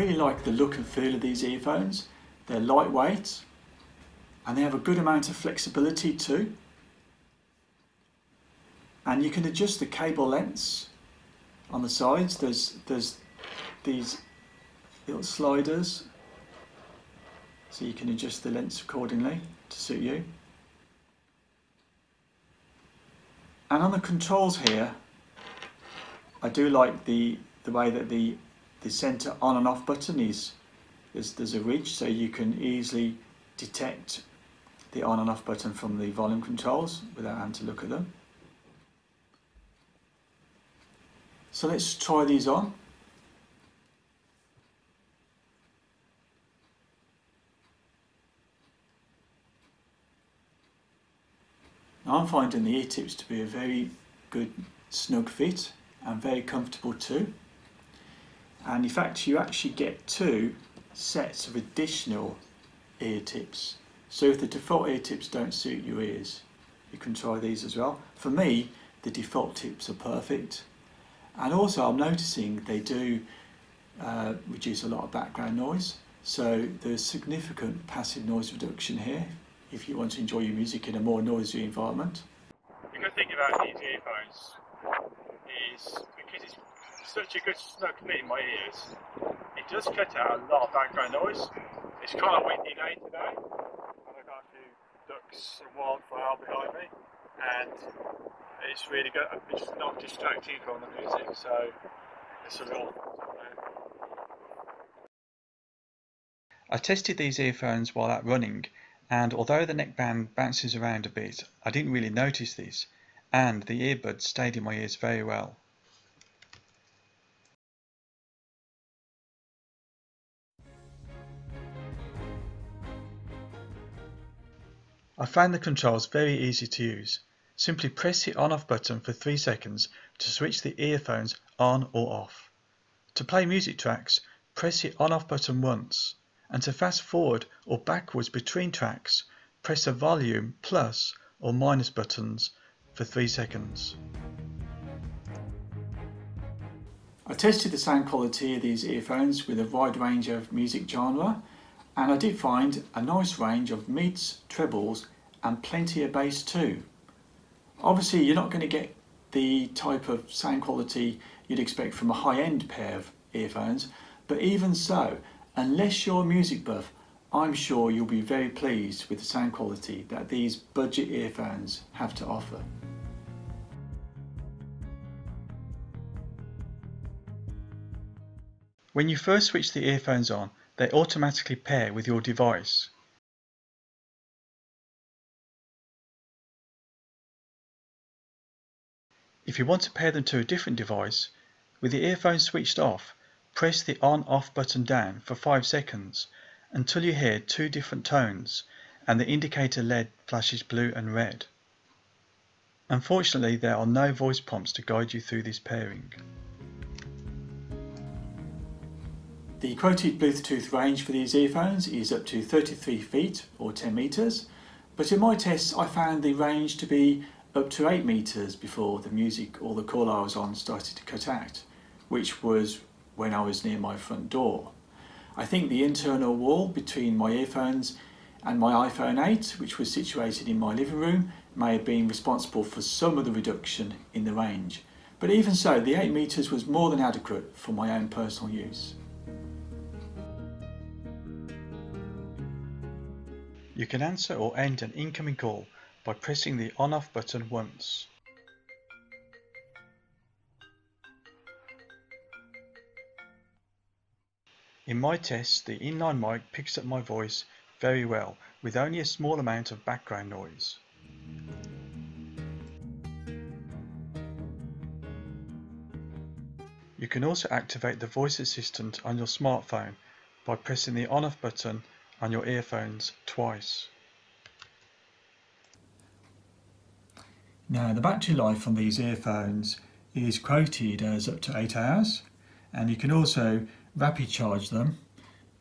really like the look and feel of these earphones. They're lightweight and they have a good amount of flexibility too. And you can adjust the cable lengths on the sides. There's these little sliders, so you can adjust the lengths accordingly to suit you. And on the controls here, I do like the way that the center on and off button there's a ridge, so you can easily detect the on and off button from the volume controls without having to look at them. So let's try these on. Now I'm finding the ear tips to be a very good snug fit and very comfortable too. And in fact you actually get 2 sets of additional ear tips. So if the default ear tips don't suit your ears, you can try these as well. For me, the default tips are perfect. And also I'm noticing they do reduce a lot of background noise. So there's significant passive noise reduction here if you want to enjoy your music in a more noisy environment. The good thing about these earphones is because it's such a good snug fit in my ears, it does cut out a lot of background noise. It's kind of windy day today, and I've got a few ducks and wildfowl behind me, and it's really good. It's not distracting from the music, so it's a real. I tested these earphones while out running, and although the neckband bounces around a bit, I didn't really notice this, and the earbuds stayed in my ears very well. I found the controls very easy to use. Simply press the on-off button for 3 seconds to switch the earphones on or off. To play music tracks, press the on-off button once, and to fast forward or backwards between tracks, press the volume plus or minus buttons for 3 seconds. I tested the sound quality of these earphones with a wide range of music genre, and I did find a nice range of mids, trebles and plenty of bass too. Obviously you're not going to get the type of sound quality you'd expect from a high-end pair of earphones, but even so, unless you're a music buff, I'm sure you'll be very pleased with the sound quality that these budget earphones have to offer. When you first switch the earphones on, they automatically pair with your device. If you want to pair them to a different device, with the earphones switched off, press the on-off button down for 5 seconds until you hear 2 different tones and the indicator LED flashes blue and red. Unfortunately, there are no voice prompts to guide you through this pairing. The quoted Bluetooth range for these earphones is up to 33 feet or 10 meters, but in my tests I found the range to be up to 8 meters before the music or the call I was on started to cut out, which was when I was near my front door. I think the internal wall between my earphones and my iPhone 8, which was situated in my living room, may have been responsible for some of the reduction in the range. But even so, the 8 meters was more than adequate for my own personal use. You can answer or end an incoming call by pressing the on-off button once. In my test, the inline mic picks up my voice very well with only a small amount of background noise. You can also activate the voice assistant on your smartphone by pressing the on-off button on your earphones twice. Now the battery life on these earphones is quoted as up to 8 hours, and you can also rapid charge them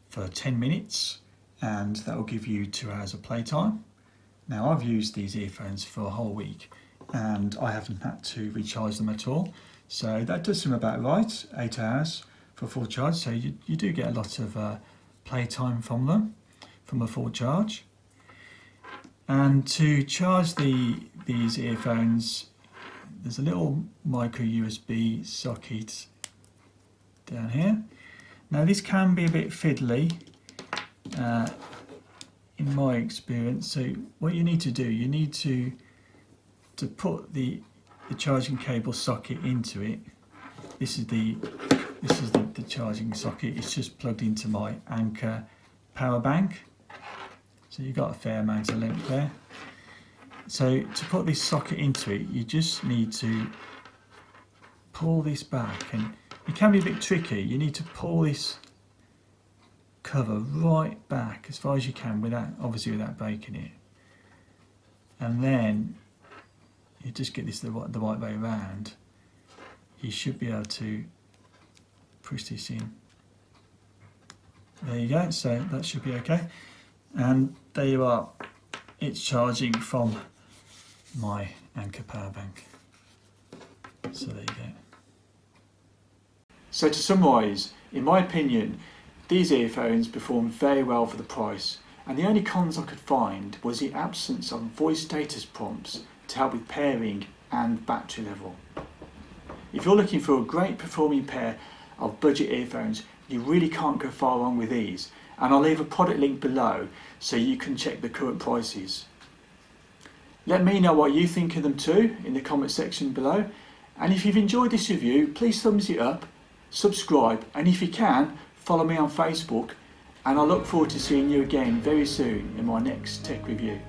for 10 minutes and that will give you 2 hours of playtime. Now I've used these earphones for a whole week and I haven't had to recharge them at all, so that does seem about right, 8 hours for full charge, so you do get a lot of playtime from them, from a full charge. And to charge these earphones, there's a little micro USB socket down here. Now this can be a bit fiddly in my experience, so what you need to do, you need to put the charging cable socket into it. This is the charging socket. It's just plugged into my Anker power bank, so you've got a fair amount of length there. So to put this socket into it, you just need to pull this back, and it can be a bit tricky. You need to pull this cover right back as far as you can, obviously without breaking it, and then you just get this the right way around. You should be able to push this in. There you go, so that should be okay. And there you are, it's charging from my Anker power bank. So there you go. So to summarise, in my opinion, these earphones perform very well for the price, and the only cons I could find was the absence of voice status prompts to help with pairing and battery level. If you're looking for a great performing pair of budget earphones, you really can't go far wrong with these, and I'll leave a product link below so you can check the current prices. Let me know what you think of them too in the comment section below, and if you've enjoyed this review, please thumbs it up, subscribe, and if you can, follow me on Facebook, and I look forward to seeing you again very soon in my next tech review.